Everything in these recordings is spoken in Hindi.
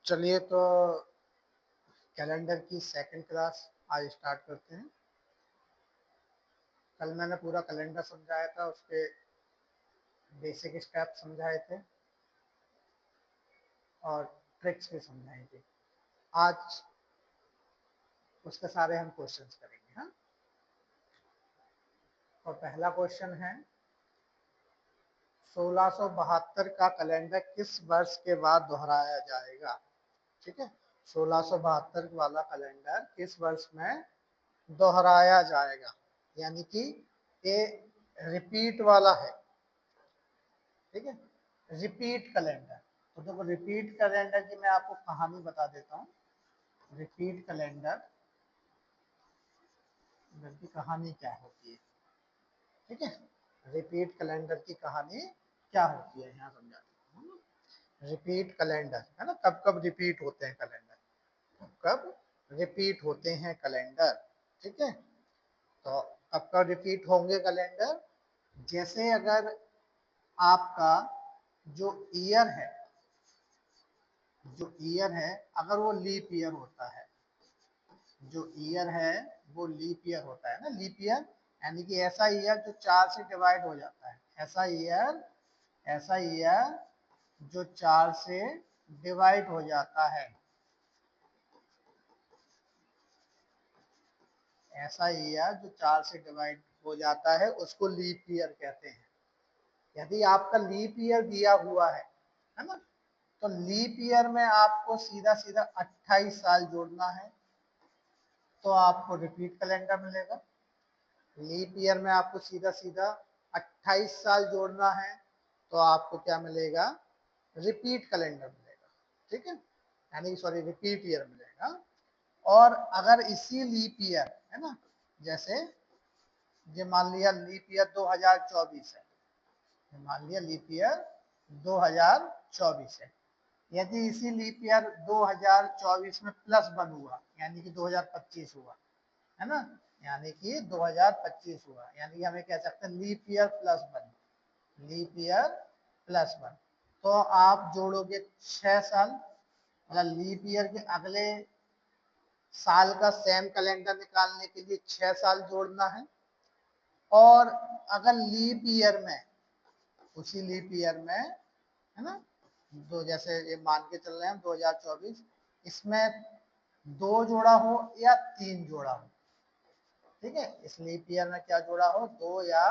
चलिए तो कैलेंडर की सेकंड क्लास आज स्टार्ट करते हैं। कल मैंने पूरा कैलेंडर समझाया था, उसके बेसिक स्टेप समझाए थे और ट्रिक्स भी समझाई थी। आज उसके सारे हम क्वेश्चंस करेंगे। हाँ, और पहला क्वेश्चन है 1672 का कैलेंडर किस वर्ष के बाद दोहराया जाएगा। ठीक है, 1672 वाला कैलेंडर किस वर्ष में दोहराया जाएगा, यानी कि ये रिपीट वाला है। ठीक है, रिपीट कैलेंडर। तो देखो, रिपीट कैलेंडर की मैं आपको कहानी बता देता हूँ। रिपीट कैलेंडर की कहानी क्या होती है। ठीक है, रिपीट कैलेंडर की कहानी क्या होती है यहाँ समझा देता हूँ। रिपीट कैलेंडर है ना, कब कब रिपीट होते हैं कैलेंडर, कब रिपीट होते हैं कैलेंडर। ठीक है, तो कब कब रिपीट होंगे कैलेंडर, जैसे अगर आपका जो ईयर है, अगर वो लीप ईयर होता है, जो ईयर है वो लीप ईयर होता है ना, लीप ईयर यानी कि ऐसा ईयर जो 4 से डिवाइड हो जाता है, ऐसा ईयर जो 4 से डिवाइड हो जाता है, ऐसा ईयर जो 4 से डिवाइड हो जाता है उसको लीप ईयर कहते हैं। यदि आपका लीप ईयर दिया हुआ है ना, तो लीप ईयर में आपको सीधा सीधा 28 साल जोड़ना है तो आपको रिपीट कैलेंडर मिलेगा। लीप ईयर में आपको सीधा सीधा 28 साल जोड़ना है तो आपको क्या मिलेगा, रिपीट कैलेंडर मिलेगा। ठीक है, यानी सॉरी रिपीट ईयर मिलेगा। और अगर इसी लीप ईयर है ना, जैसे ये मान लिया लीप ईयर 2024 है, मान लिया लीप ईयर 2024 है, यदि इसी लीप ईयर 2024 में +1 हुआ यानी कि 2025 हुआ है ना, यानी कि 2025 हुआ, यानी कि हमें कह सकते हैं लीप ईयर +1, लीप ईयर +1। तो आप जोड़ोगे 6 साल, मतलब लीप ईयर के अगले साल का सेम कैलेंडर निकालने के लिए 6 साल जोड़ना है। और अगर लीप ईयर में, उसी लीप ईयर में है ना, दो जैसे ये मान के चल रहे हैं 2024, इसमें 2 जोड़ा हो या 3 जोड़ा हो। ठीक है, इस लीप ईयर में क्या जोड़ा हो, 2 या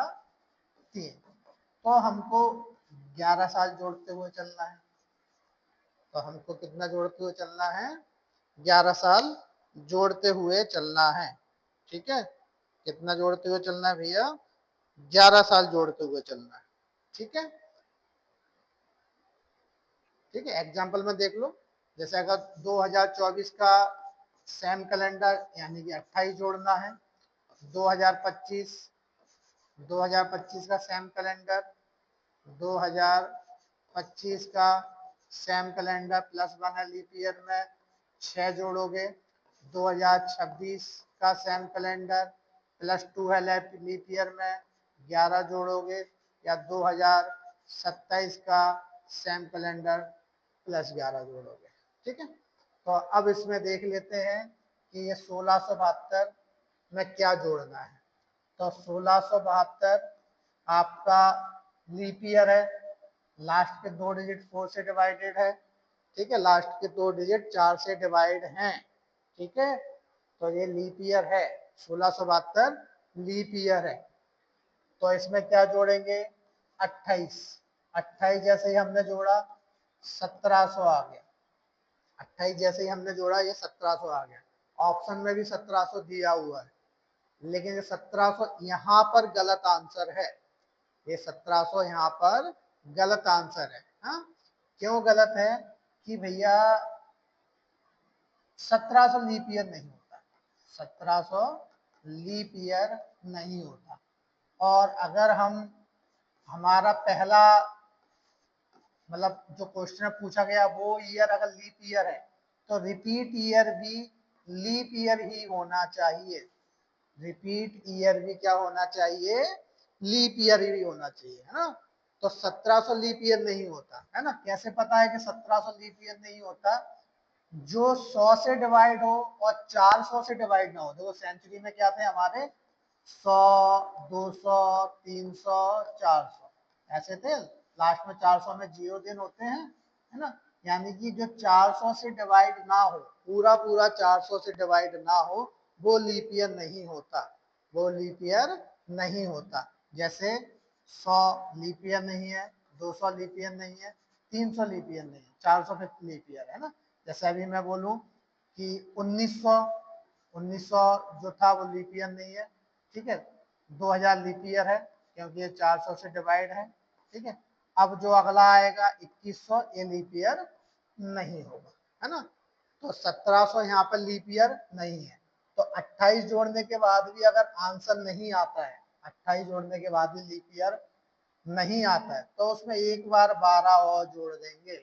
3, तो हमको 11 साल जोड़ते हुए चलना है। तो हमको कितना जोड़ते हुए चलना है, 11 साल जोड़ते हुए चलना है। ठीक है, कितना जोड़ते हुए चलना है भैया, 11 साल जोड़ते हुए चलना है। ठीक है, ठीक है, एग्जाम्पल में देख लो, जैसे अगर 2024 का सेम कैलेंडर यानी कि 28 जोड़ना है, 2025 2025 का सेम कैलेंडर, 2025 का सेम कैलेंडर +1 है लीप ईयर में, 6 जोड़ोगे। 2026 का सेम कैलेंडर +2 है लीप ईयर में, 11 जोड़ोगे। या 2027 का सेम कैलेंडर +11 जोड़ोगे। ठीक है, तो अब इसमें देख लेते हैं कि ये 1672 में क्या जोड़ना है। तो 1672 आपका लीप ईयर है, लास्ट के 2 डिजिट 4 से डिवाइडेड है। ठीक है, लास्ट के 2 डिजिट 4 से डिवाइड हैं। ठीक है, तो ये लीप ईयर है, 1672 लीप ईयर है। तो इसमें क्या जोड़ेंगे, 28, 28 जैसे ही हमने जोड़ा 1700 आ गया, 28 जैसे ही हमने जोड़ा ये 1700 आ गया। ऑप्शन में भी 1700 दिया हुआ है, लेकिन ये 1700 यहाँ पर गलत आंसर है, ये 1700 यहाँ पर गलत आंसर है। हाँ, क्यों गलत है कि भैया 1700 लीप ईयर नहीं होता, 1700 लीप ईयर नहीं होता। और अगर हम हमारा पहला मतलब जो क्वेश्चन पूछा गया वो ईयर अगर लीप ईयर है तो रिपीट ईयर भी लीप ईयर ही होना चाहिए, रिपीट ईयर भी क्या होना चाहिए, लीप ईयर ही होना चाहिए, है ना। तो 1700 लीप ईयर नहीं होता है ना। कैसे पता है कि 1700 लीप ईयर नहीं होता, जो 100 से डिवाइड हो और 400 से डिवाइड ना हो। देखो सेंचुरी में क्या थे हमारे 100, 200, 300, 400 ऐसे थे। लास्ट में 400 में 0 दिन होते हैं, है ना। यानी कि जो 400 से डिवाइड ना हो, पूरा पूरा 400 से डिवाइड ना हो, वो लीप ईयर नहीं होता, वो लीप ईयर नहीं होता। जैसे 100 लीप ईयर नहीं है, 200 लीप ईयर नहीं है, 300 लीप ईयर नहीं है, 400 लीप ईयर है ना। जैसे अभी मैं बोलूं कि 1900 जो था वो लीप ईयर नहीं है, ठीक है। 2000 लीप ईयर है क्योंकि ये 400 से डिवाइड है, ठीक है। अब जो अगला आएगा 2100, ये लीप ईयर नहीं होगा, है ना। तो 1700 यहाँ पर लीप ईयर नहीं है। तो 28 जोड़ने के बाद भी अगर आंसर नहीं आता है, 28 जोड़ने के बाद भी लीप ईयर नहीं आता है, तो उसमें एक बार 12 और जोड़ देंगे।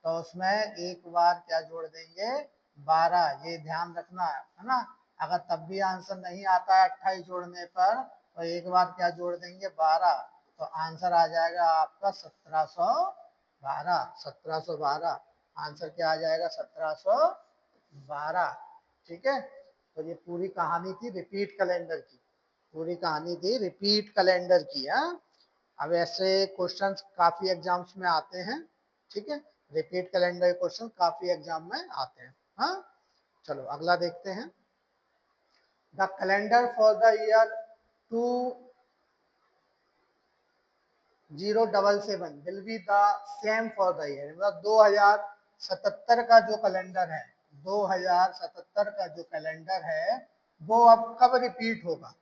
तो उसमें एक बार क्या जोड़ देंगे, 12। ये ध्यान रखना है ना। अगर तब भी आंसर नहीं आता है 28 जोड़ने पर, तो एक बार क्या जोड़ देंगे, 12। तो आंसर आ जाएगा आपका 1712। 1712 आंसर क्या आ जाएगा, 1712। ठीक है। तो ये पूरी कहानी थी रिपीट कैलेंडर की, पूरी कहानी थी रिपीट कैलेंडर की। अब ऐसे क्वेश्चंस काफी एग्जाम्स में आते हैं, ठीक है। रिपीट कैलेंडर क्वेश्चन काफी एग्जाम में आते हैं। हाँ, चलो अगला देखते हैं। The calendar for the year 2077 will be the same for the year. मतलब 2077 का जो कैलेंडर है, 2077 का जो कैलेंडर है वो अब कब रिपीट होगा।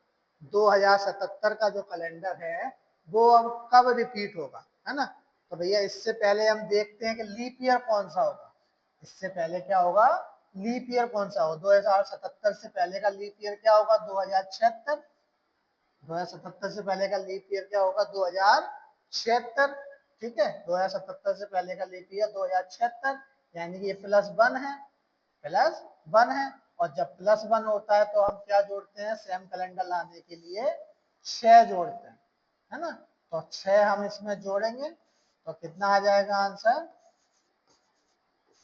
2077 का जो कैलेंडर है वो अब कब रिपीट होगा, है ना। तो भैया इससे पहले हम देखते हैं कि लीप ईयर कौन सा होगा। इससे पहले क्या होगा, लीप ईयर कौन सा होगा। 2077 से पहले का लीप ईयर क्या होगा, 2076। 2077 से पहले का लीप ईयर क्या होगा, 2076। ठीक है, 2077 से पहले का लीप ईयर 2076, यानी कि ये +1 है, +1 है। और जब +1 होता है तो हम क्या जोड़ते हैं, सेम कैलेंडर लाने के लिए 6 जोड़ते हैं, है ना। तो 6 हम इसमें जोड़ेंगे तो कितना आ जाएगा आंसर,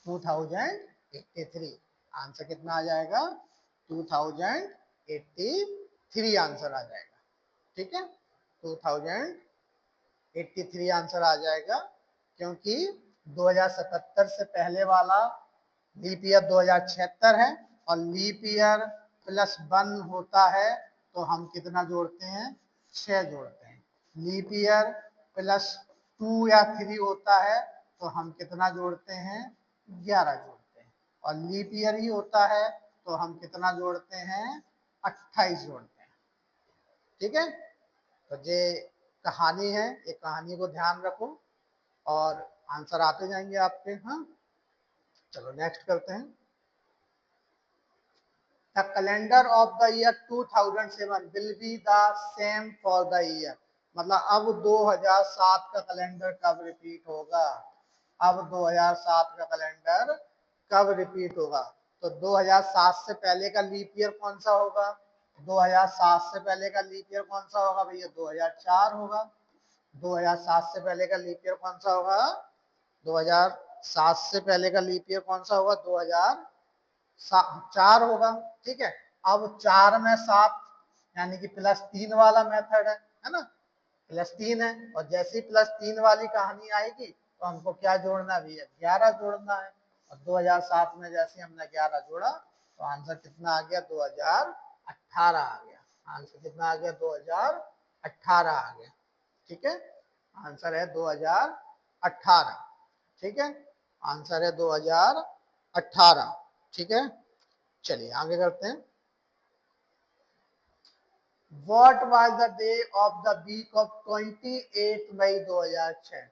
2083। आंसर कितना आ जाएगा, 2083 आंसर आ जाएगा। ठीक है, 2083 आंसर आ जाएगा, क्योंकि 2077 से पहले वाला लीप ईयर 2076 है, और लीप ईयर +1 होता है तो हम कितना जोड़ते हैं, 6 जोड़ते हैं। लीप ईयर +2 या 3 होता है तो हम कितना जोड़ते हैं, 11 जोड़ते हैं। और लीप ईयर ही होता है तो हम कितना जोड़ते हैं, 28 जोड़ते हैं। ठीक है, तो ये कहानी है, ये कहानी को ध्यान रखो और आंसर आते जाएंगे आपके। हाँ, चलो नेक्स्ट करते हैं। The calendar of the year 2007 will be the same for the year. मतलब अब 2007 का कैलेंडर कब रिपीट होगा, अब 2007 का कैलेंडर कब रिपीट होगा। तो 2007 से पहले का लीप ईयर कौन सा होगा, 2007 से पहले का लीप ईयर कौन सा होगा भैया, 2004 होगा। 2007 से पहले का लीप ईयर कौन सा होगा, 2007 से पहले का लीप ईयर कौन सा होगा, 2004 होगा। ठीक है, अब 4 में 7 यानी कि +3 वाला मेथड है ना, +3 है। और जैसे ही +3 वाली कहानी आएगी तो हमको क्या जोड़ना भी है, 11 जोड़ना है। और 2007 में जैसे हमने 11 जोड़ा तो आंसर कितना आ गया, 2018 आ गया। आंसर कितना आ गया, 2018 आ गया। ठीक है, आंसर है 2018। ठीक है, आंसर है 2018। ठीक है, चलिए आगे करते हैं। What was the day of the week of 28 मई 2006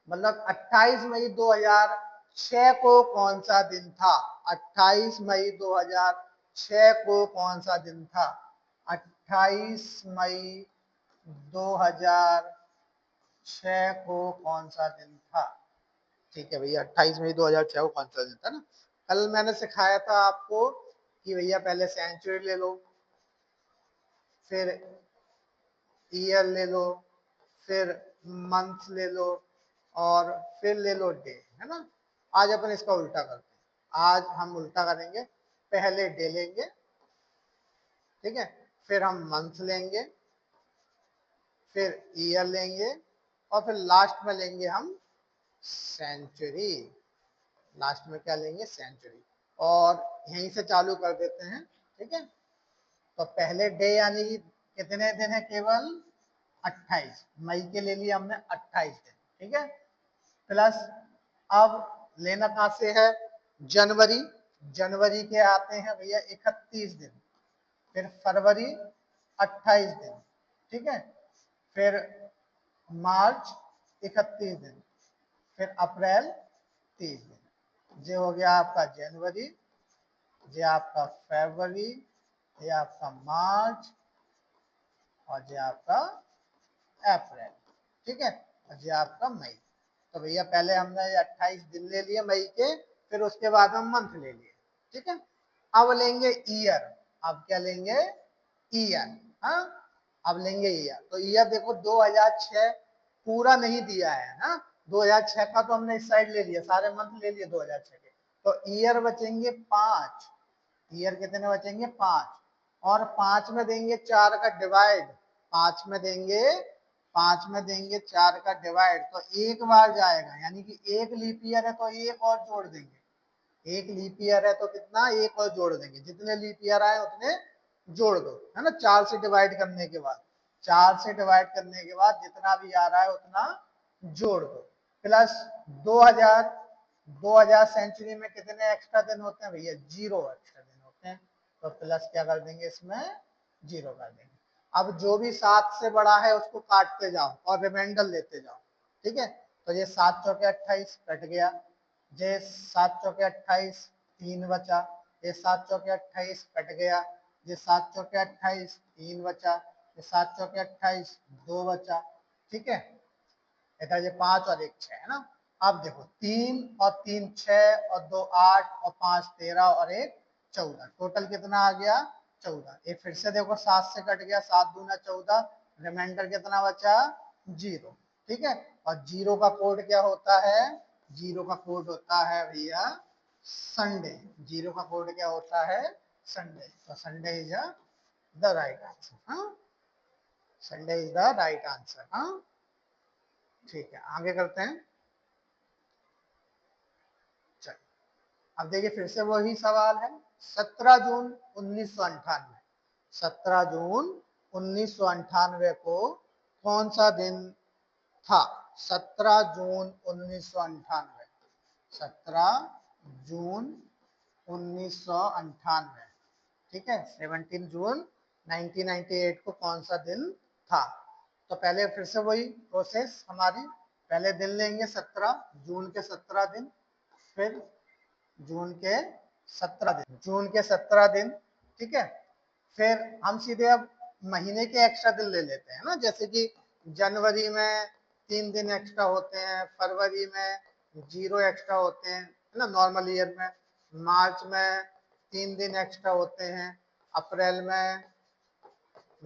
मतलब 28 मई 2006 को कौन सा दिन था, 28 मई 2006 को कौन सा दिन था, 28 मई 2006 को कौन सा दिन था। ठीक है भैया, 28 मई 2006 को कौन सा दिन था ना। कल मैंने सिखाया था आपको कि भैया पहले सेंचुरी ले लो, फिर ईयर ले लो, फिर मंथ ले लो, और फिर ले लो डे, है ना। आज अपन इसका उल्टा करते हैं। आज हम उल्टा करेंगे, पहले डे लेंगे, ठीक है, फिर हम मंथ लेंगे, फिर ईयर लेंगे, और फिर लास्ट में लेंगे हम सेंचुरी। लास्ट में क्या लेंगे? सेंचुरी। और यहीं से चालू कर देते हैं, ठीक है। तो पहले डे यानी कि कितने दिन है? केवल 28। मई के ले लिए हमने 28 दिन, ठीक है। प्लस अब लेना कहां से है? जनवरी। जनवरी के आते हैं भैया 31 दिन, फिर फरवरी 28 दिन, ठीक है, फिर मार्च 31 दिन, फिर अप्रैल 30 दिन। ये हो गया आपका जनवरी, ये आपका फरवरी, ये आपका मार्च, और ये आपका अप्रैल, ठीक है, और ये आपका मई। तो भैया पहले हमने 28 दिन ले लिए मई के, फिर उसके बाद हम मंथ ले लिए, ठीक है। अब लेंगे ईयर। अब क्या लेंगे? ईयर। हाँ, अब लेंगे ईयर। तो ईयर देखो 2006 पूरा नहीं दिया है ना, 2006 का तो हमने इस साइड ले लिया, सारे मंथ ले लिए 2006 के। तो ईयर बचेंगे 5। ईयर कितने बचेंगे? 5। और 5 में देंगे 4 का डिवाइड। 5 में देंगे 4 का डिवाइड, तो एक बार जाएगा, यानी कि एक लीप ईयर है तो एक और जोड़ देंगे। एक लीप ईयर है तो कितना? एक और जोड़ देंगे। जितने लीप ईयर आए उतने जोड़ दो, है ना। 4 से डिवाइड करने के बाद, 4 से डिवाइड करने के बाद जितना भी आ रहा है उतना जोड़ दो। प्लस 2000। 2000 सेंचुरी में कितने एक्स्ट्रा दिन होते हैं भैया? 0 एक्स्ट्रा दिन होते हैं। तो प्लस क्या कर देंगे? इसमें 0 कर देंगे। अब जो भी 7 से बड़ा है उसको काटते जाओ और रिमाइंडर लेते जाओ, ठीक है। तो ये 7 चौके 28 कट गया, ये 7 चौके 28, 3 बचा, ये 7 चौके 28 कट गया, ये 7 चौके 28, 3 बचा, ये 7 चौके 28, 2 बचा, ठीक है। इधर ये 5 और 1 6 है ना। अब देखो 3 और 3 6 और 2 8 और 5 13 और 1 14, टोटल कितना आ गया? 14। ये फिर से देखो 7 से कट गया, 7 दूना 14, रिमाइंडर कितना बचा? 0, ठीक है। और 0 का कोड क्या होता है? 0 का कोड होता है भैया संडे। 0 का कोड क्या होता है? संडे। तो Sunday is the right answer. हाँ, Sunday is the right answer. हाँ, ठीक है, आगे करते हैं। चलिए, अब देखिए फिर से वही सवाल है। 17 जून 1998, 17 जून 1998 को कौन सा दिन था? 17 जून 1998, 17 जून 1998, ठीक है। 17 जून 1998 को कौन सा दिन था? तो पहले फिर से वही प्रोसेस हमारी, पहले दिन लेंगे 17 जून के 17 दिन, फिर जून के 17 दिन, जून के 17 दिन, ठीक है। फिर हम सीधे अब महीने के एक्स्ट्रा दिन ले लेते हैं ना, जैसे कि जनवरी में 3 दिन एक्स्ट्रा होते हैं, फरवरी में 0 एक्स्ट्रा होते हैं, है ना, नॉर्मल ईयर में। मार्च में 3 दिन एक्स्ट्रा होते हैं, अप्रैल में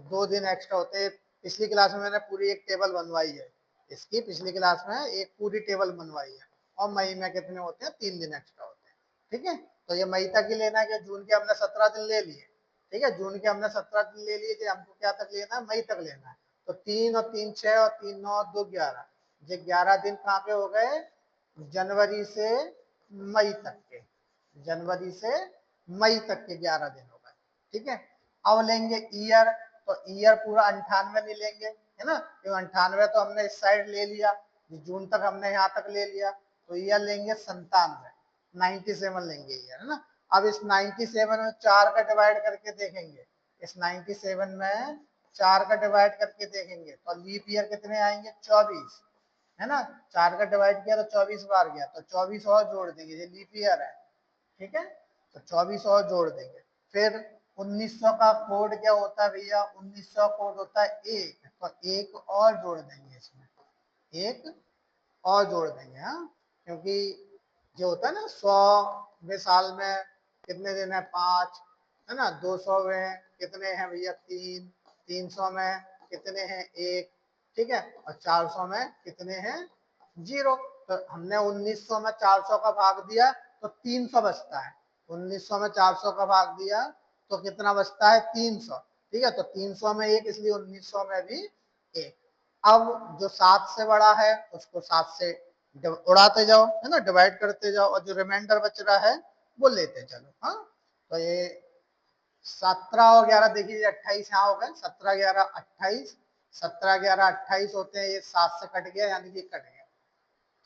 2 दिन एक्स्ट्रा होते हैं। पिछली क्लास में मैंने पूरी एक टेबल बनवाई है, इसकी पिछली क्लास में एक पूरी टेबल बनवाई है। और मई में कितने होते हैं? 3 दिन एक्स्ट्रा होते हैं, ठीक है। तो ये मई तक ही लेना है कि जून के हमने 17 दिन ले लिए, ठीक है। जून के हमने 17 दिन ले लिए, हमको क्या तक लेना है? मई तक लेना है। तो 3 और 3 6 और 3 9 और 2 11, ये 11 दिन कहाँ के हो गए? जनवरी से मई तक के, जनवरी से मई तक के 11 दिन हो गए, ठीक है। अब लेंगे ईयर। तो ईयर पूरा 98 नहीं लेंगे, है ना, क्योंकि 98 तो हमने इस साइड ले लिया, जून तक हमने यहाँ तक ले लिया। तो ईयर लेंगे 97, 97 लेंगे ईयर, है ना। अब इस 97 में 4 का डिवाइड करके देखेंगे, इस 97 में 4 का डिवाइड करके देखेंगे तो लीप ईयर कितने आएंगे? 24, है ना। 4 का डिवाइड किया तो 24 बार गया, तो 24 और जोड़ देंगे, ये लीप ईयर है, ठीक है। तो 24 और जोड़ देंगे। फिर 1900 का कोड क्या होता है भैया? 1900 कोड होता है 1, तो 1 और जोड़ देंगे इसमें, 1 और जोड़ देंगे। हाँ, क्योंकि जो होता है ना 100वें साल में कितने दिन है? 5, है ना। 200 में कितने हैं भैया? 3, 300 में कितने हैं? 1, ठीक है। और 400 में कितने हैं? 0। तो हमने 1900 में 400 का भाग दिया तो 300 बचता है। 1900 में 400 का भाग दिया तो कितना बचता है? 300। ठीक है, तो 300 में 1, इसलिए 1900 में भी 1। अब जो 7 से बड़ा है उसको 7 से उड़ाते जाओ, है ना, डिवाइड करते जाओ, और जो रिमाइंडर बच रहा है वो लेते चलो। हाँ, तो ये 17 और 11 देखिए 28 यहाँ हो गए, 17 11 28, 17 11 28 होते हैं, ये 7 से कट गया यानी कि कट गया।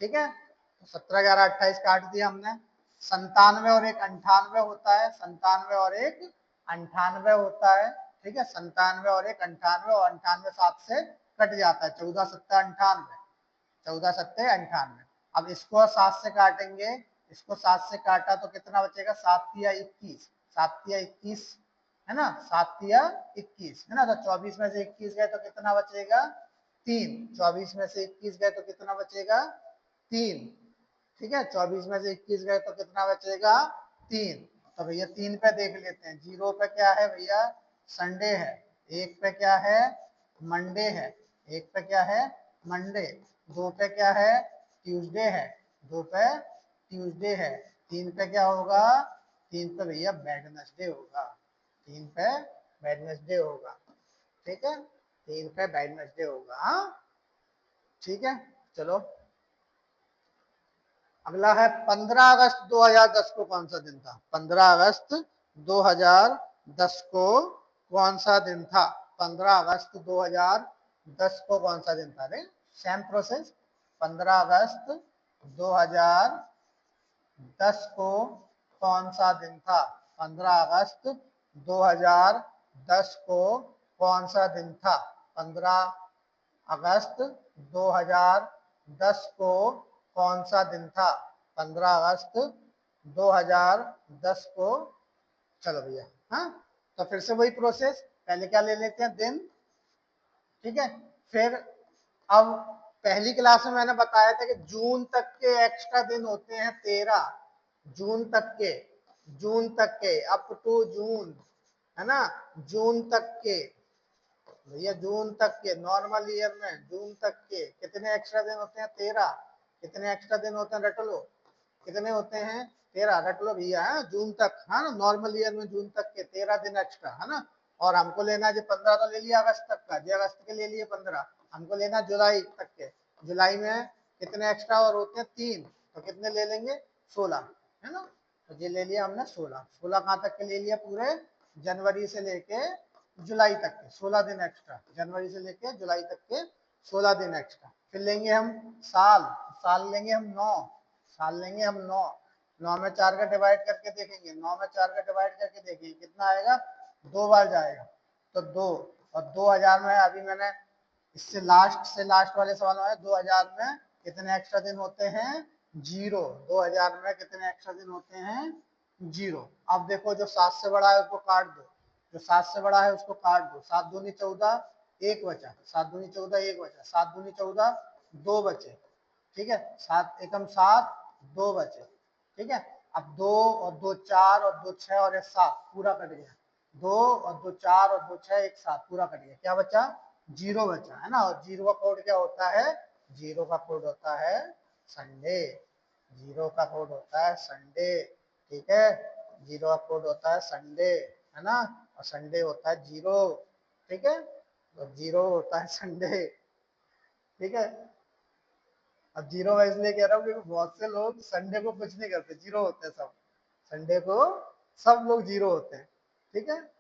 ठीक है, तो 17 11 28 काट दिया हमने। 97 और 1 98 होता है, 97 और 1 98 होता है। ठीक है, 97 और 1 98, और 98 7 से कट जाता है, 14 7 98, 14 7 98। अब इसको 7 से काटेंगे, इसको 7 से काटा तो कितना बचेगा? 7 तिया 21, 7 तिया 21, है ना, 7 तिया 21, है ना। तो 24 में से 21 गए तो कितना बचेगा? 3। 24 में से 21 गए तो कितना बचेगा? 3। ठीक है, 24 में से 21 गए तो कितना बचेगा? 3। तो भैया 3 पे देख लेते हैं। 0 पे क्या है भैया? संडे है। 1 पे क्या है? मंडे है। 1 पे क्या है? मंडे। 2 पे क्या है? ट्यूसडे है। 2 पे ट्यूसडे है। 3 पे क्या होगा? 3 पे भैया वेडनेसडे होगा। 3 पे वेडनेसडे होगा। ठीक है, 3 पे वेडनेसडे होगा। हाँ, ठीक है, चलो अगला है 15 अगस्त 2010 को कौन सा दिन था? 15 अगस्त 2010 को कौन सा दिन था? 15 अगस्त 2010 को कौन सा दिन था? अरे सेम प्रोसेस। 15 अगस्त 2010 को कौन सा दिन था? 15 अगस्त 2010 को कौन सा दिन था? 15 अगस्त 2010 को कौन सा दिन था? 15 अगस्त 2010 को, चलो भैया, हाँ, तो फिर से वही प्रोसेस, पहले क्या ले लेते हैं? दिन। ठीक है, फिर अब पहली क्लास में मैंने बताया था कि जून तक के एक्स्ट्रा दिन होते हैं 13। जून तक के, जून तक के, अप टू जून, है ना, जून तक के भैया, जून तक के नॉर्मल ईयर में जून तक के कितने एक्स्ट्रा दिन होते हैं? 13। कितने एक्स्ट्रा दिन होते हैं? रट लो, कितने होते हैं? 13, रट लो भैया, है जून तक, है ना, नॉर्मल ईयर में जून तक के 13 दिन एक्स्ट्रा, है ना। और हमको लेना है 15 तो ले लिया अगस्त तक का, अगस्त के ले लिए 15, हमको लेना जुलाई तक के। जुलाई में कितने एक्स्ट्रा और होते हैं? 3, तो कितने ले लेंगे? 16, है ना। तो ये ले लिया हमने 16। 16 कहाँ तक के ले लिया? पूरे जनवरी से लेके जुलाई तक के 16 दिन एक्स्ट्रा, जनवरी से लेके जुलाई तक के 16 दिन एक्स्ट्रा। फिर लेंगे हम साल, साल लेंगे हम 9, साल लेंगे हम 9। 9 में 4 का डिवाइड करके देखेंगे, 9 में 4 का डिवाइड करके देखेंगे कितना आएगा? 2 बार जाएगा, तो 2। और 2000 में अभी मैंने इससे लास्ट वाले सवाल में 2000 में कितने एक्स्ट्रा दिन होते हैं? 0। 2000 में कितने एक्स्ट्रा दिन होते हैं? 0। अब देखो जो 7 से बड़ा है उसको काट दो, जो 7 से बड़ा है उसको काट दो। 7 दूनी 14, 1 बचा। 7 दूनी 14, 1 बचा। 7 दूनी 14, 2 बचे। ठीक है, 7 एकम 7, 2 बचे। ठीक है, अब 2 और 2 4 और 2 6 और 1 7 पूरा कट गया। 2 और 2 4 और 2 6 1 7 पूरा कट गया। क्या बचा? 0 बचा, है ना। और 0 का कोड क्या होता है? 0 का कोड होता है संडे। 0 का कोड होता है संडे। ठीक है, 0 का कोड होता है संडे, है ना, और संडे होता है 0। ठीक है, तो 0 होता है संडे। ठीक है, अब 0 मैं इसलिए कह रहा हूँ क्योंकि बहुत से लोग संडे को कुछ नहीं करते, 0 होते हैं सब। संडे को सब लोग 0 होते हैं। ठीक है,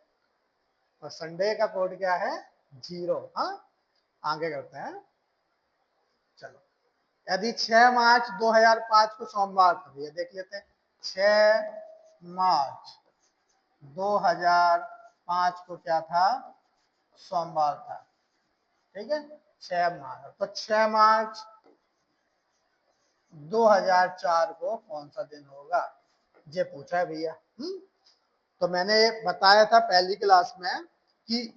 और संडे का कोड क्या है? 0। हाँ, आगे करते हैं। चलो, यदि 6 मार्च 2005 को सोमवार था, ये देख लेते हैं। 6 मार्च 2005 को क्या था? सोमवार था। ठीक है, 6 मार्च, तो 6 मार्च 2004 को कौन सा दिन होगा? ये पूछा है भैया। तो मैंने बताया था पहली क्लास में कि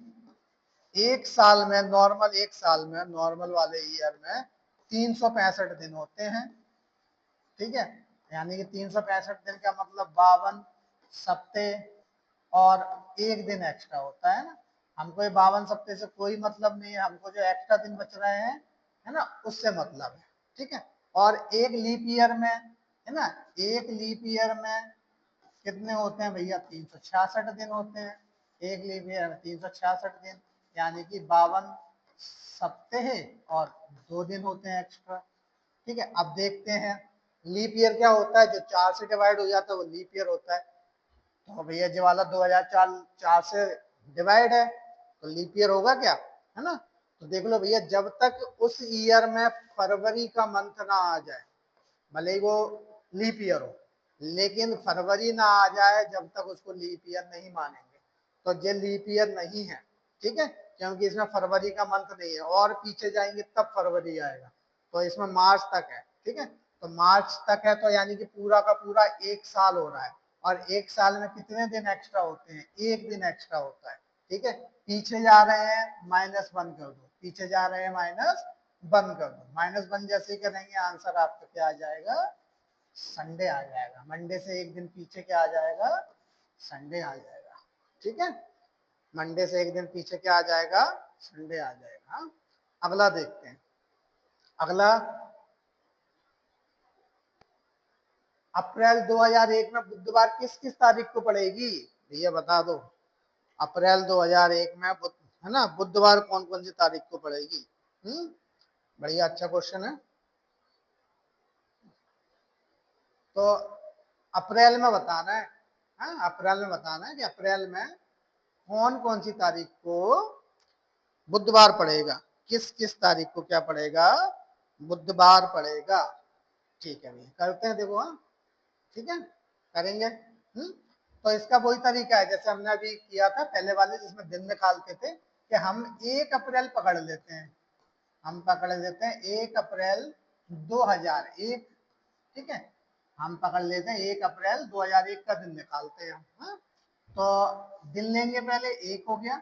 एक साल में, नॉर्मल एक साल में, नॉर्मल वाले ईयर में 365 दिन होते हैं। ठीक है, यानी कि 365 दिन का मतलब 52 सप्ते और एक दिन एक्स्ट्रा होता है ना। हमको ये 52 सप्ते से कोई मतलब नहीं है, हमको जो एक्स्ट्रा दिन बच रहे हैं, है ना, उससे मतलब है। ठीक है, और एक लीप ईयर में, है ना, एक लीप ईयर में कितने होते हैं भैया, 366 दिन होते हैं। एक लीप ईयर में 366 दिन, यानी कि 52 सप्ताह और 2 दिन होते हैं एक्स्ट्रा। ठीक है, अब देखते हैं लीप ईयर क्या होता है, जो 4 से डिवाइड हो जाता है वो लीप ईयर होता है। तो भैया जो वाला 2004 से डिवाइड है तो लीप ईयर होगा क्या, है ना। तो देख लो भैया, जब तक उस ईयर में फरवरी का मंथ ना आ जाए, भले ही वो लीप ईयर हो, लेकिन फरवरी ना आ जाए जब तक उसको लीप ईयर नहीं मानेंगे। तो ये लीप ईयर नहीं है, ठीक है, क्योंकि इसमें फरवरी का मंथ नहीं है, और पीछे जाएंगे तब फरवरी आएगा। तो इसमें मार्च तक है, ठीक है, तो मार्च तक है, तो यानी कि पूरा का पूरा 1 साल हो रहा है। और 1 साल में कितने दिन एक्स्ट्रा होते हैं, 1 दिन एक्स्ट्रा होता है। ठीक है, पीछे जा रहे हैं माइनस 1 कर दो, पीछे जा रहे हैं माइनस 1 कर दो, माइनस 1 जैसे करेंगे आंसर आपका क्या आ जाएगा, संडे आ जाएगा। मंडे से 1 दिन पीछे क्या आ जाएगा, संडे आ जाएगा। ठीक है, मंडे से 1 दिन पीछे क्या आ जाएगा, संडे आ जाएगा। अगला देखते हैं, अगला अप्रैल 2001 में बुधवार किस किस तारीख को पड़ेगी, भैया बता दो। अप्रैल 2001 में है ना, बुधवार कौन कौन सी तारीख को पड़ेगी। बढ़िया, अच्छा क्वेश्चन है। तो अप्रैल में बताना है, हाँ अप्रैल में बताना है कि अप्रैल में कौन कौन सी तारीख को बुधवार पड़ेगा, किस किस तारीख को क्या पड़ेगा, बुधवार पड़ेगा। ठीक है भैया, करते हैं, देखो हाँ, ठीक है, करेंगे। तो इसका वही तरीका है जैसे हमने अभी किया था पहले वाले, जिसमें दिन निकालते थे, कि हम 1 अप्रैल पकड़ लेते हैं, हम पकड़ लेते हैं 1 अप्रैल 2001, ठीक है, हम पकड़ लेते हैं 1 अप्रैल 2001 का दिन निकालते हैं। हाँ? तो दिन लेंगे पहले, 1 हो गया,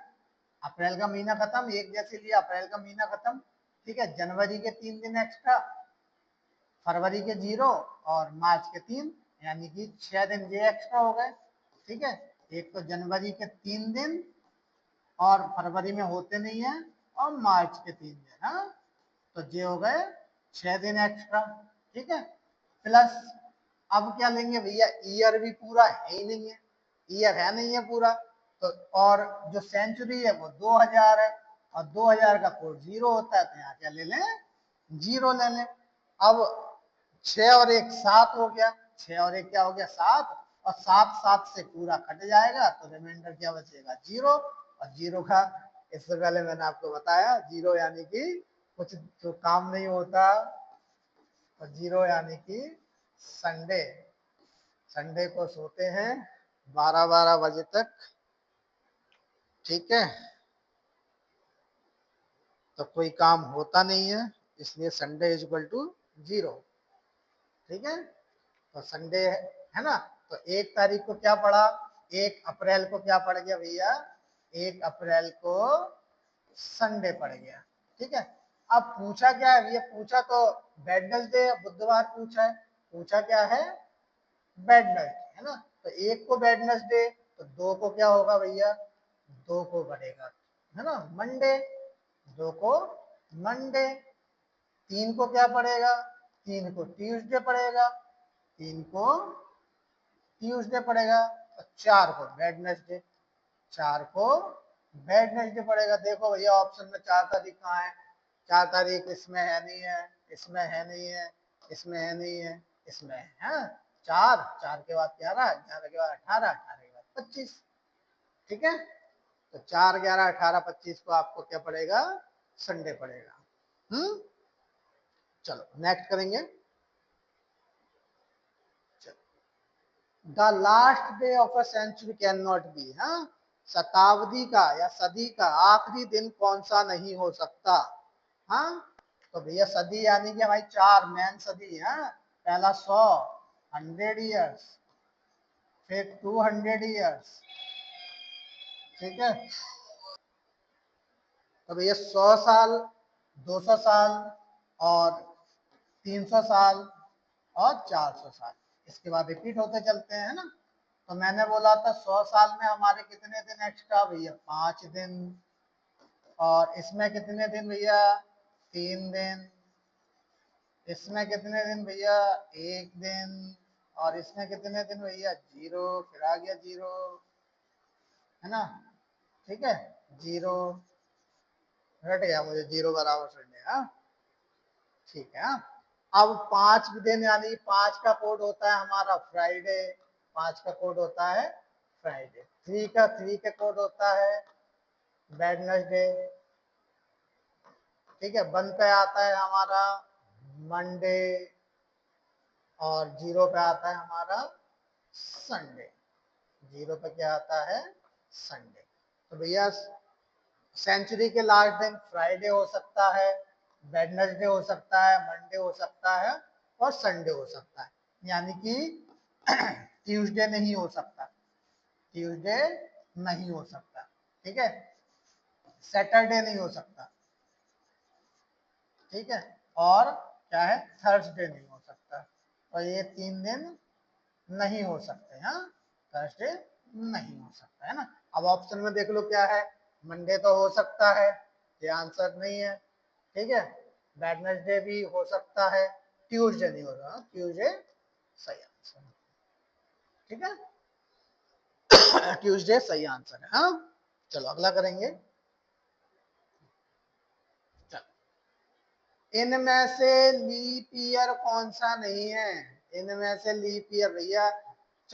अप्रैल का महीना खत्म, 1 जैसे लिया अप्रैल का महीना खत्म। ठीक है, जनवरी के 3 दिन एक्स्ट्रा, फरवरी के 0 और मार्च के 3, यानी कि 6 दिन ये एक्स्ट्रा हो गए। ठीक है, एक तो जनवरी के 3 दिन और फरवरी में होते नहीं है, और मार्च के 3 दिन, हाँ, तो ये हो गए 6 दिन एक्स्ट्रा। ठीक है, प्लस अब क्या लेंगे भैया, ईयर भी पूरा है ही नहीं है, ईयर है नहीं है पूरा, तो और जो सेंचुरी है वो 2000 है, और 2000 का कोड 0 होता है, तो यहाँ क्या ले लें, 0 ले लें। अब 6 और 1 7 हो गया, 6 और 1 क्या हो गया, 7, और 7 7 से पूरा कट जाएगा, तो रिमाइंडर क्या बचेगा, 0। और 0 का, इससे पहले मैंने आपको बताया 0 यानी कि कुछ जो काम नहीं होता, और 0 यानी कि संडे, संडे को सोते हैं 12-12 बजे तक। ठीक है, तो कोई काम होता नहीं है, इसलिए संडे इज इक्वल टू 0। ठीक है, तो संडे है ना, तो 1 तारीख को क्या पड़ा, 1 अप्रैल को क्या पड़ गया भैया, 1 अप्रैल को संडे पड़ गया। ठीक है, अब पूछा क्या है, ये पूछा तो वेडनेसडे बुधवार पूछा है, पूछा क्या है, वेडनेसडे, है ना, तो 1 को वेडनेसडे, तो 2 को क्या होगा भैया, 2 को बढ़ेगा, है ना, मंडे, 2 को मंडे, 3 को क्या पड़ेगा, 3 को ट्यूसडे पड़ेगा, 3 को ट्यूसडे पड़ेगा, तो 4 को वेडनेसडे, 4 को वेडनेसडे पड़ेगा। देखो भैया ऑप्शन में 4 तारीख कहाँ है, 4 तारीख इसमें है नहीं है, इसमें है नहीं है, इसमें है नहीं है, इसमें है, हाँ? 4, 4 के बाद 11, 11 के बाद 18, 18 के बाद 25। ठीक है, तो 4, 11, 18, 25 को आपको क्या पड़ेगा, संडे पड़ेगा। चलो नेक्स्ट करेंगे। The last day of a century can not be, हाँ, शताब्दी का या सदी का आखिरी दिन कौन सा नहीं हो सकता। हाँ, तो भैया सदी यानी कि हमारी 4 मेन सदी है, पहला 100, 100 ईयर्स, फिर 200 ईयर्स। ठीक है, तो भैया 100 साल, 200 साल और 300 साल और 400 साल, इसके बाद रिपीट होते चलते हैं, ना। तो मैंने बोला था 100 साल में हमारे कितने दिन एक्स्ट्रा भैया, 5 दिन, और इसमें कितने दिन भैया, 3 दिन, इसमें कितने दिन भैया, एक दिन, और इसमें कितने दिन भैया, 0, फिर आ गया 0, है ना, ठीक है, 0 हट गया, मुझे 0 बराबर संडे। हाँ ठीक है। अब 5 दिन यानी 5 का कोड होता है हमारा फ्राइडे, 5 का कोड होता है फ्राइडे, 3 का कोड होता है वेडनेसडे, ठीक है। 1 पे आता है हमारा मंडे, और 0 पे आता है हमारा संडे, 0 पे क्या आता है, संडे। तो भैया सेंचुरी के लास्ट दिन फ्राइडे हो सकता है, वेडनेसडे हो सकता है, मंडे हो सकता है, और संडे हो सकता है, यानी कि ट्यूसडे नहीं हो सकता, ट्यूसडे नहीं हो सकता, ठीक है, सैटरडे नहीं हो सकता, ठीक है, और क्या है, थर्सडे नहीं हो सकता। तो ये 3 दिन नहीं हो सकते, हाँ, थर्सडे नहीं हो सकता, है ना। अब ऑप्शन में देख लो क्या है, मंडे तो हो सकता है, ये आंसर नहीं है, ठीक है, वेडनेसडे भी हो सकता है, ट्यूसडे नहीं हो रहा, ट्यूसडे सही आंसर, ठीक है, ट्यूसडे सही आंसर है। हाँ चलो अगला करेंगे। इनमें से लीप ईयर कौन सा नहीं है, इनमें से लीप ईयर भैया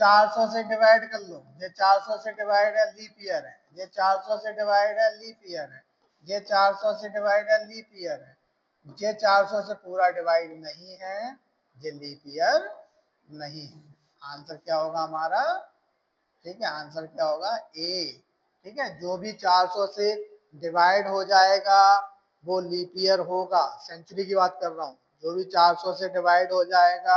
400 से डिवाइड कर लो, ये 400 से डिवाइड है लीप ईयर है, ये 400 से डिवाइड है लीप ईयर है, ये 400 से डिवाइड है लीप ईयर है, ये 400 से पूरा डिवाइड नहीं है, ये लीप ईयर नहीं है। आंसर क्या होगा हमारा, ठीक है, आंसर क्या होगा, ए, ठीक है, जो भी 400 से डिवाइड हो जाएगा वो लीप ईयर होगा, सेंचुरी की बात कर रहा हूँ, जो भी 400 से डिवाइड हो जाएगा,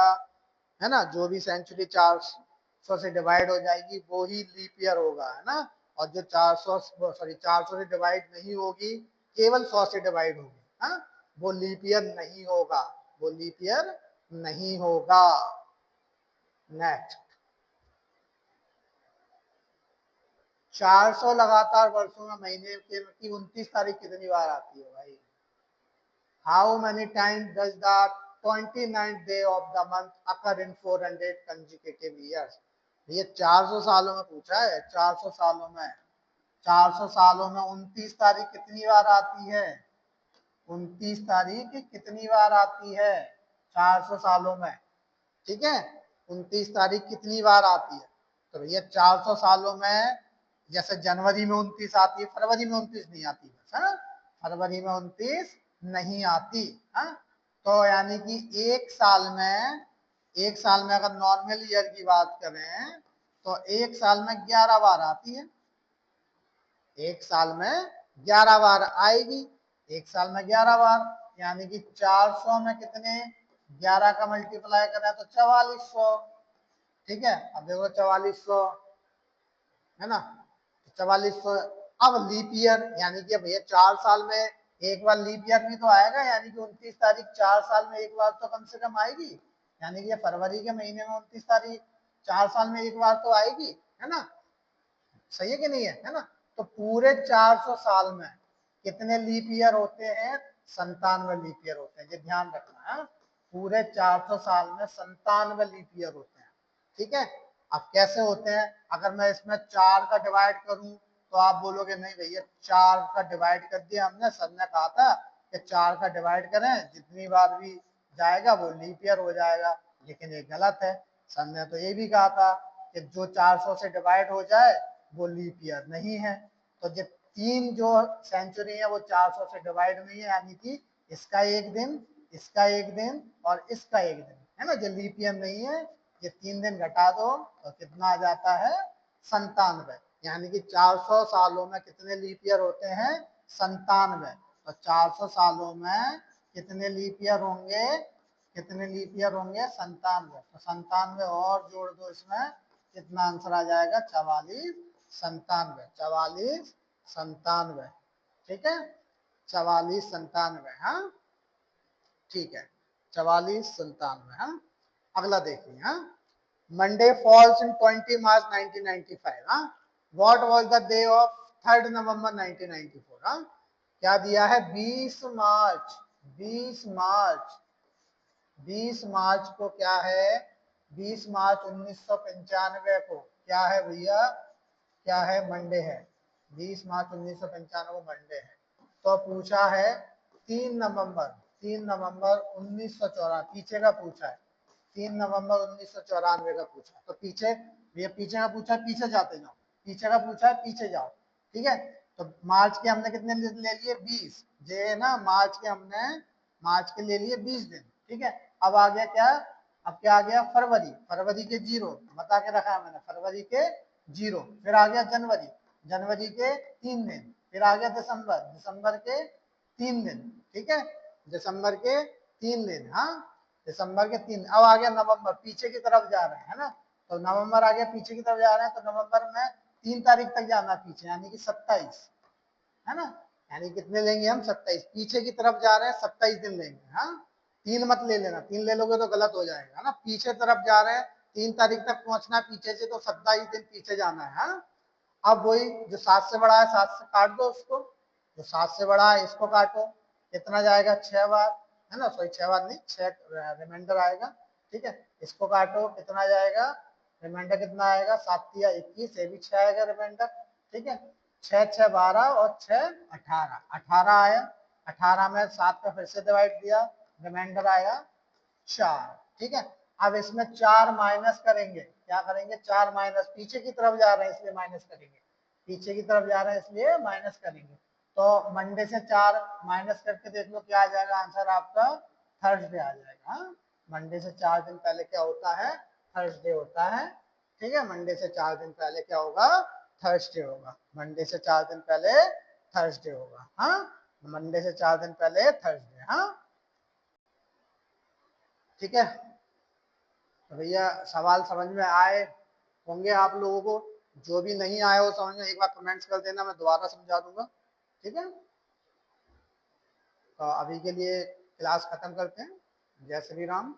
है ना, जो भी सेंचुरी 400 से डिवाइड हो जाएगी वो ही लीप ईयर होगा, है ना, और जो 400 से डिवाइड नहीं होगी, केवल 100 से डिवाइड होगी, हाँ, वो लीप ईयर नहीं होगा, वो लीप ईयर नहीं होगा। नेक्स्ट, 400 लगातार वर्षों में महीने की 29 तारीख कितनी बार आती है भाई, how many time does the 29th day of the month occur in 400 consecutive years, ये 400 सालों में पूछा है, 400 सालों में, 400 सालों में 29 तारीख कितनी बार आती है, 29 तारीख कितनी बार आती है 400 सालों में, ठीक है, 29 तारीख कितनी बार आती है, तो भैया 400 सालों में, जैसे जनवरी में 29 आती है, फरवरी में 29 नहीं आती, बस है ना, फरवरी में 29 नहीं आती, हाँ, तो यानी कि एक साल में अगर नॉर्मल ईयर की बात करें तो एक साल में 11 बार आती है, एक साल में 11 बार आएगी, एक साल में 11 बार, यानी कि 400 में कितने, 11 का मल्टीप्लाई करें तो 4400, ठीक है, अब देखो 4400, है ना, 4400। अब लीप ईयर यानी कि भैया 4 साल में एक बार लीप ईयर भी तो आएगा, यानी कि 29 तारीख 4 साल में एक बार तो कम से कम आएगी, यानी कि फरवरी के महीने में 29 तारीख 4 साल में एक बार तो आएगी, है ना, सही है कि नहीं है ना। तो पूरे 400 साल में कितने लीप ईयर होते हैं, 97 लीप ईयर होते हैं, ये ध्यान रखना है, पूरे 400 साल में 97 लीप ईयर होते हैं, ठीक है। अब कैसे होते हैं, अगर मैं इसमें 4 का डिवाइड करूं तो आप बोलोगे नहीं भैया 4 का डिवाइड कर दिया हमने, सर ने कहा था कि 4 का डिवाइड करें, जितनी बार भी जाएगा वो लीप ईयर हो जाएगा, लेकिन ये गलत है, सर ने तो ये भी कहा था कि जो 400 से डिवाइड हो जाए वो लीप ईयर नहीं है, तो जो 3 जो सेंचुरी है वो 400 से डिवाइड नहीं है, यानी कि इसका एक दिन, इसका एक दिन और इसका एक दिन, है ना, जो लीप ईयर नहीं है, ये 3 दिन घटा दो तो कितना आ जाता है, 97, यानी कि 400 सालों में कितने लीप ईयर होते हैं, 97, तो 400 सालों में कितने लीप ईयर होंगे, कितने लीप ईयर होंगे, 97, तो 97 और जोड़ दो इसमें, कितना आंसर आ जाएगा, 44 97, 44 97, ठीक है, 44 97, हाँ ठीक है, 44 97, हाँ। अगला देखिए, हाँ, मंडे फॉल्स इन 20 मार्च 1995, हाँ, what was the day of 3 नवंबर 1994, हाँ, क्या दिया है, 20 मार्च, 20 मार्च 20 मार्च को क्या है, 20 मार्च 1995 को क्या है भैया, क्या है, मंडे है। 20 मार्च 1995 को मंडे है। तो पूछा है 3 नवंबर 1994, पीछे का पूछा है, 3 नवंबर 1994 का पूछा। तो पीछे, ये पीछे का पूछा है, पीछे जाते जाओ, पीछे का पूछा है, पीछे जाओ। ठीक है, तो मार्च के हमने कितने ले लिए, 20, ये ना मार्च के हमने, मार्च के ले लिए 20 दिन। ठीक है, अब आ गया क्या, अब क्या आ गया, फरवरी, फरवरी के 0 बता के रखा है मैंने, फरवरी के 0। फिर आ गया जनवरी, जनवरी के 3 दिन। फिर आ गया दिसंबर, दिसंबर के 3 दिन। ठीक है, दिसंबर के 3 दिन, हाँ, दिसंबर के 3। अब आ गया नवंबर, पीछे की तरफ जा रहे हैं, है ना, तो नवंबर आ गया, पीछे की तरफ जा रहे हैं, तो नवंबर में 3 तारीख तक जाना पीछे, यानी कि 27, है ना, यानी कितने लेंगे हम, 27, पीछे की तरफ जा रहे हैं, 27 दिन लेंगे। हाँ, 3 मत ले लेना, 3 ले लोगे तो गलत हो जाएगा, है ना, पीछे तरफ जा रहे हैं, 3 तारीख तक पहुंचना है पीछे से, तो 27 दिन पीछे जाना है। हाँ, अब वही जो 7 से बड़ा है, 7 से काट दो उसको, जो 7 से बड़ा है इसको काटो, कितना जाएगा, 6 बार, है ना, सॉरी 6 बार नहीं, 6 रिमाइंडर आएगा। ठीक है, इसको काटो, कितना जाएगा, रिमाइंडर कितना आएगा, 7 या 21, ये भी 6 आएगा रिमाइंडर। ठीक है, 6 6 12 और 6 18, 18 आया, 18 में 7 का फिर से डिवाइड दिया, रिमाइंडर आया 4। ठीक है, अब इसमें 4 माइनस करेंगे, क्या करेंगे, 4 माइनस, पीछे की तरफ जा रहे हैं इसलिए माइनस करेंगे, पीछे की तरफ जा रहे हैं इसलिए माइनस करेंगे। तो मंडे से 4 माइनस करके देख लो क्या आ जाएगा, आंसर आपका थर्सडे आ जाएगा। हाँ? मंडे से 4 दिन पहले क्या होता है, थर्सडे होता है। ठीक है, मंडे से 4 दिन पहले क्या होगा, थर्सडे होगा, मंडे से 4 दिन पहले थर्सडे होगा। हाँ, मंडे से 4 दिन पहले थर्सडे। हाँ, ठीक है, तो भैया सवाल समझ में आए होंगे आप लोगों को, जो भी नहीं आए हो समझ में, एक बार कमेंट्स कर देना, मैं दोबारा समझा दूंगा। ठीक है, तो अभी के लिए क्लास खत्म करते हैं। जय श्री राम।